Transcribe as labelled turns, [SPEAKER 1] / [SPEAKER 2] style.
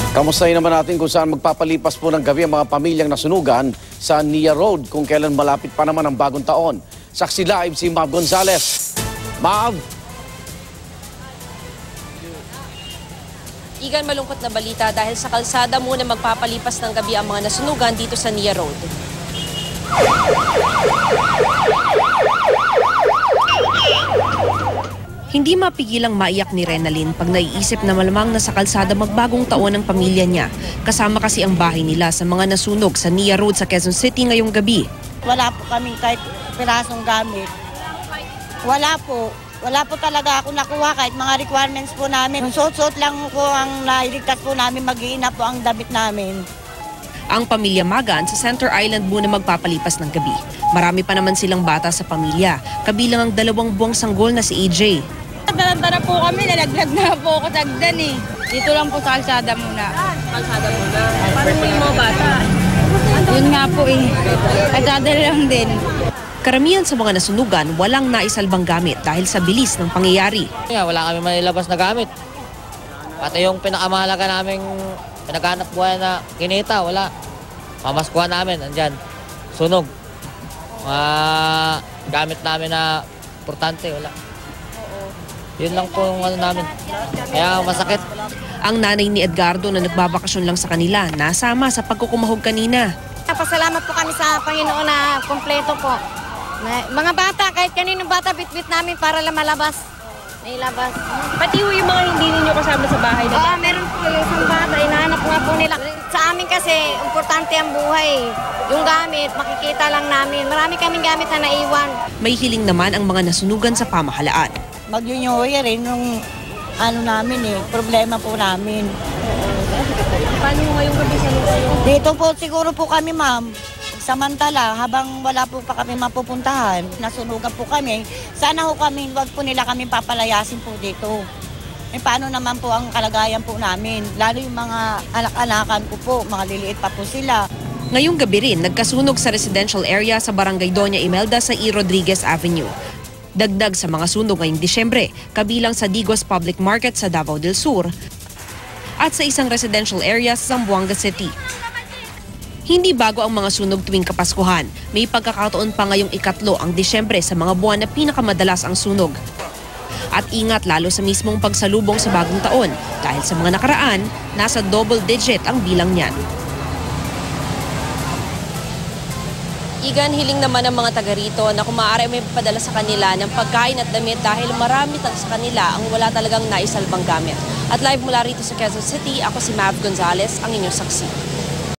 [SPEAKER 1] Kamustahin naman natin kung saan magpapalipas po ng gabi ang mga pamilyang nasunugan sa Nia Road kung kailan malapit pa naman ang bagong taon. Saksi live si Mav Gonzales. Mav!
[SPEAKER 2] Igan, malungkot na balita dahil sa kalsada muna magpapalipas ng gabi ang mga nasunugan dito sa Nia Road. Hindi mapigilang maiyak ni Renalyn pag naiisip na malamang na sa kalsada magbagong taon ang pamilya niya. Kasama kasi ang bahay nila sa mga nasunog sa Nia Road sa Quezon City ngayong gabi.
[SPEAKER 3] Wala po kaming kahit pirasong gamit. Wala po. Wala po talaga ako nakuha kahit mga requirements po namin. Suot-suot lang po ang nailigtas po namin, mag-iina po ang damit namin.
[SPEAKER 2] Ang pamilya Magan sa Center Island muna magpapalipas ng gabi. Marami pa naman silang bata sa pamilya, kabilang ang 2 buwang sanggol na si AJ.
[SPEAKER 4] Tara po kami, nalaglag na po ako tagdan eh. Dito lang po sa kalsada muna.
[SPEAKER 2] Kalsada muna? Paano mo yung mga bata?
[SPEAKER 4] Yun nga po eh. Kalsada lang din.
[SPEAKER 2] Karamihan sa mga nasunugan walang naisalbang gamit dahil sa bilis ng pangyayari.
[SPEAKER 5] Wala kami manilabas na gamit. Pati yung pinakamahalaga naming pinaghanap buhay na kinita, wala. Pamaskuhan namin, andyan. Sunog. Mga gamit namin na importante, wala. Yun lang po yung ano namin. Kaya masakit.
[SPEAKER 2] Ang nanay ni Edgardo na nagbabakasyon lang sa kanila, nasama sa pagkukumahog kanina.
[SPEAKER 6] Pasalamat po kami sa Panginoon na kompleto po. Mga bata, kahit kaninong bata, bitbit namin para lang malabas. Nailabas.
[SPEAKER 2] Pati yung mga hindi ninyo kasama sa bahay na
[SPEAKER 6] Oo, meron po yung isang bata, inahanap nga po nila. Sa amin kasi, importante ang buhay. Yung gamit, makikita lang namin. Marami kaming gamit na naiwan.
[SPEAKER 2] May hiling naman ang mga nasunugan sa pamahalaan.
[SPEAKER 3] Mag-New Year nung ano namin problema po namin.
[SPEAKER 2] Paano ngayong gabi sa
[SPEAKER 3] Dito po siguro po kami ma'am. Samantala, habang wala po pa kami mapupuntahan, nasunugan po kami, sana ho kami, wag po nila kami papalayasin po dito. Paano naman po ang kalagayan po namin? Lalo yung mga anak-anakan ko po, mga liliit pa po sila.
[SPEAKER 2] Ngayong gabi rin, nagkasunog sa residential area sa Barangay Doña Imelda sa E. Rodriguez Avenue. Dagdag sa mga sunog ngayong Disyembre, kabilang sa Digos Public Market sa Davao del Sur at sa isang residential area sa Zamboanga City. Hindi bago ang mga sunog tuwing Kapaskuhan. May pagkakataon pa ngayong ikatlo ang Disyembre sa mga buwan na pinakamadalas ang sunog. At ingat lalo sa mismong pagsalubong sa bagong taon dahil sa mga nakaraan, nasa double digit ang bilang niyan. Igan, hiling naman ng mga taga rito na kung maaari may padala sa kanila ng pagkain at damit dahil marami sa kanila ang wala talagang naisalbang gamit. At live mula rito sa Quezon City, ako si Mav Gonzales, ang inyong saksi.